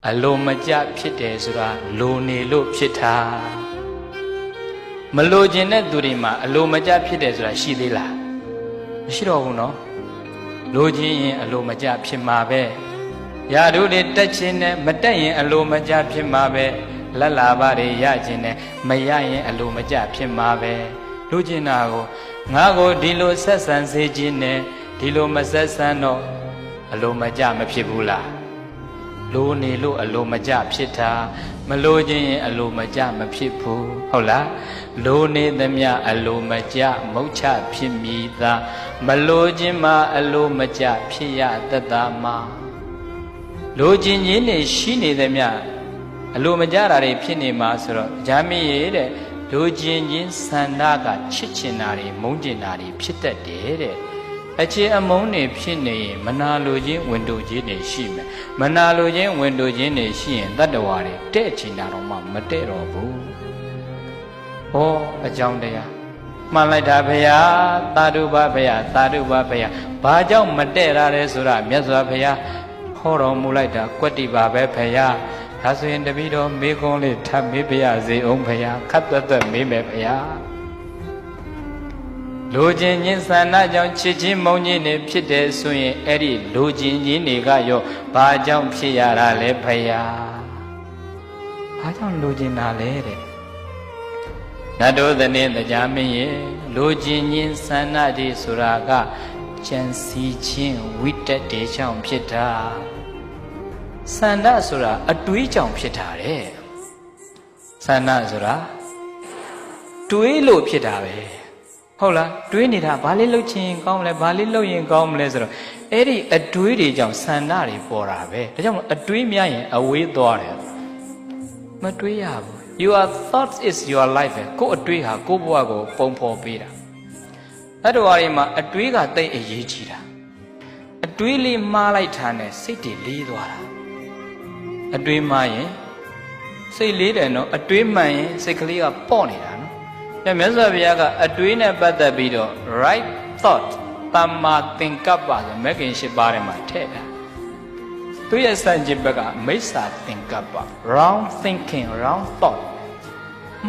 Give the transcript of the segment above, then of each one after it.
အလိုမကျဖြစ်တယ်ဆိုတာလိုနေလို့ဖြစ်တာမလိုချင်တဲ့သူတွေမှာအလိုမကျဖြစ်တယ်ဆိုတာရှိသေးလားမရှိတော့ဘူးနော်လိုချင်ရင်အလိုမကျဖြစ်မှာပဲရာတို့တွေတက်ချင်တယ်မတက်ရင်အလိုမကျဖြစ်မှာပဲလက်လာပါတွေရချင်တယ်မရရင်အလိုမကျဖြစ်မှာပဲလိုချင်တာကိုငါကိုဒီလိုဆက်ဆံစေခြင်းနဲ့ဒီလိုမဆက်ဆံတော့အလိုမကျမဖြစ်ဘူးလားလိုနေလို့အလိုမကျဖြစ်တာမလိုချင်ရင်အလိုမကျမဖြစ်ဘူးဟုတ်လားလိုနေသမျှအလိုမကျမုတ်ချဖြစ်မိသားမလိုချင်မှအလိုမကျဖြစ်ရတတ်တာမှာလိုချင်ခြင်းနေရှိနေသမျှအလိုမကျတာတွေဖြစ်နေမှာဆိုတော့ဂျာမီရဲ့တဲ့လိုချင်ခြင်းဆန္ဒကချစ်ချင်တာတွေမုန်းချင်တာတွေဖြစ်တတ်တယ်တဲ့အခြေအမုန်းတွေဖြစ်နေရင်မနာလိုခြင်းဝင်တို့ခြင်းတွေရှိမယ်မနာလိုခြင်းဝင်တို့ခြင်းတွေရှိရင်တတ္တဝါတွေတဲ့ချင်တာတော့မှမတဲ့တော့ဘူးဟောအကြောင်းတရားမှန်လိုက်တာဖေယသာဓုပါဖေယသာဓုပါဖေယဘာကြောင့်မတဲ့ရလဲဆိုတာမြတ်စွာဘုရားဟောတော်မူလိုက်တာကွတ္တိပါပဲဖေယဒါဆိုရင်တပည့်တော်မေကွန်းလေးထပ်မေးပြရစေအောင်ဖေယခတ်သက်မေးမယ်ဖေယလိုချင်ခြင်းဆန္ဒကြောင့်ချစ်ချင်းမုန်းခြင်းတွေဖြစ်တယ်ဆိုရင်အဲ့ဒီလိုချင်ခြင်းတွေကရောဘာကြောင့်ဖြစ်ရတာလဲဖေယဘာကြောင့်လိုချင်တာလဲတဲ့နတ်တို့သည်နဲ့တရားမင်းရဲ့လိုချင်ခြင်းဆန္ဒတွေဆိုတာကကြံစီခြင်းဝိတ္တတေကြောင့်ဖြစ်တာဆန္ဒဆိုတာအတွေးကြောင့်ဖြစ်တာတဲ့ဆန္ဒဆိုတာတွေးလို့ဖြစ်တာပဲဟုတ်လားတွေးနေတာဘာလေးလုပ်ချင်ကောင်းမလဲဘာလေးလုပ်ရင်ကောင်းမလဲဆိုတော့အဲ့ဒီအတွေးတွေကြောင့်ဆန္ဒတွေပေါ်တာပဲဒါကြောင့်အတွေးများရင်အဝေးသွားတယ်မတွေးရဘူး your thoughts is your life ကိုယ်အတွေးဟာကိုယ့်ဘဝကိုပုံဖော်ပေးတာအဲ့တော်ရီမှာအတွေးကတိတ်အရေးကြီးတာအတွေးလေးမှားလိုက်တာနဲ့စိတ်တွေလေးသွားတာအတွေးမှားရင်စိတ်လေးတယ်နော်အတွေးမှန်ရင်စိတ်ကလေးကပေါ့နေတာနော်ညမြတ်စွာဘုရားကအတွေးနဲ့ပတ်သက်ပြီးတော့ right thought သမ္မာသင်္ကပ္ပဆိုမဂ္ဂင်၈ပါးထဲမှာထည့်တာသူရဲ့စံကျင်ဘက်ကမိစ္ဆာသင်္ကပ္ပ wrong thinking wrong thought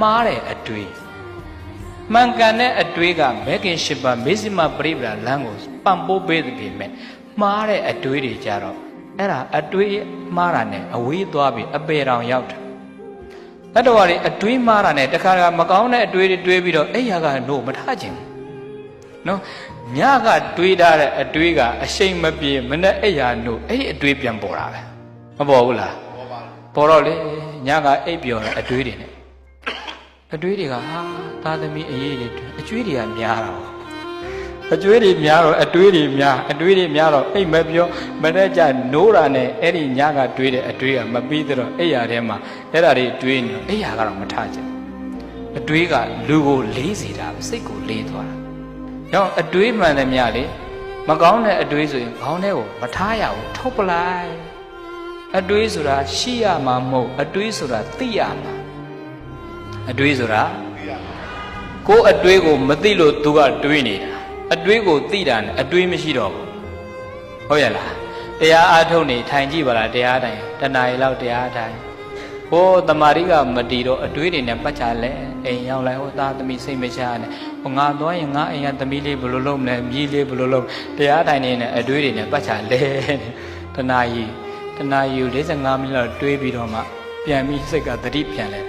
မှားတဲ့အတွေးမှန်ကန်တဲ့အတွေးကမဂ္ဂင်၈ပါးမေဇိမပရိပဒါလမ်းကိုပံ့ပိုးပေးသဖြင့်မဲ့မှားတဲ့အတွေးတွေကြတော့အဲ့ဒါအတွေးမှားတာနဲ့အဝေးသွားပြီးအပေတောင်ရောက်တာတတ္တဝါတွေအတွေးမှားတာနဲ့တခါတခါမကောင်းတဲ့အတွေးတွေတွေးပြီးတော့အဲ့ရကနို့မထားခြင်းနော်ညကတွေးထားတဲ့အတွေးကအရှိန်မပြေမနဲ့အဲ့ရနို့အဲ့ဒီအတွေးပြန်ပေါ်တာပဲမပေါ်ဘူးလားပေါ်တော့လေညကအိပ်ပျော်တဲ့အတွေးတွေနဲ့အတွေးတွေကဟာသာသမီအရေးတွေအကျွေးတွေကများတာအကျွေးတွေများတော့အတွေးတွေများတော့အိတ်မပြောမနဲ့ကြနိုးတာနဲ့အဲ့ဒီညကတွေးတဲ့အတွေးကမပြီးတော့အိယာထဲမှာအဲ့ဒါတွေတွေးနေအိယာကတော့မထကြအတွေးကလူကိုလေးစေတာစိတ်ကိုလေးသွားတာကြောင့်အတွေးမှန်တယ်များလေမကောင်းတဲ့အတွေးဆိုရင်ခေါင်းထဲကိုမထားရဘူးထုတ်ပလိုက်အတွေးဆိုတာရှိရမှာမဟုတ်အတွေးဆိုတာသိရမှာအတွေးဆိုတာကိုယ်အတွေးကိုမသိလို့သူကတွေးနေတာအတွေးကိုသိတာနဲ့အတွေးမရှိတော့ဘူးဟုတ်ရဲ့လားတရားအားထုတ်နေထိုင်ကြည့်ပါလားတရားတိုင်းတဏှာရီလောက်တရားတိုင်းဟိုတမာရီကမတီတော့အတွေးတွေနဲ့ပတ်ချလဲအိမ်ရောက်လိုက်ဟိုသားသမီးစိတ်မချနဲ့ဟိုငါသွားရင်ငါအိမ်ကသမီးလေးဘယ်လိုလုပ်မလဲမြည်လေးဘယ်လိုလုပ်တရားတိုင်းနေနဲ့အတွေးတွေနဲ့ပတ်ချလဲတဏှာရီကို45မိနစ်လောက်တွေးပြီးတော့မှပြန်ပြီးစိတ်ကသတိပြန်လဲ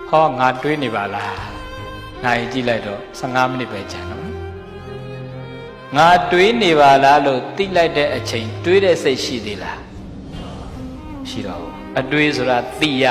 ဟောငါတွေးနေပါလားနိုင်ကြည့်လိုက်တော့15မိနစ်ပဲကြာတော့ငါတွေးနေပါလားလို့သိလိုက်တဲ့အချိန်တွေးတဲ့စိတ်ရှိသေးလားရှိတော့အတွေးဆိုတာသိရ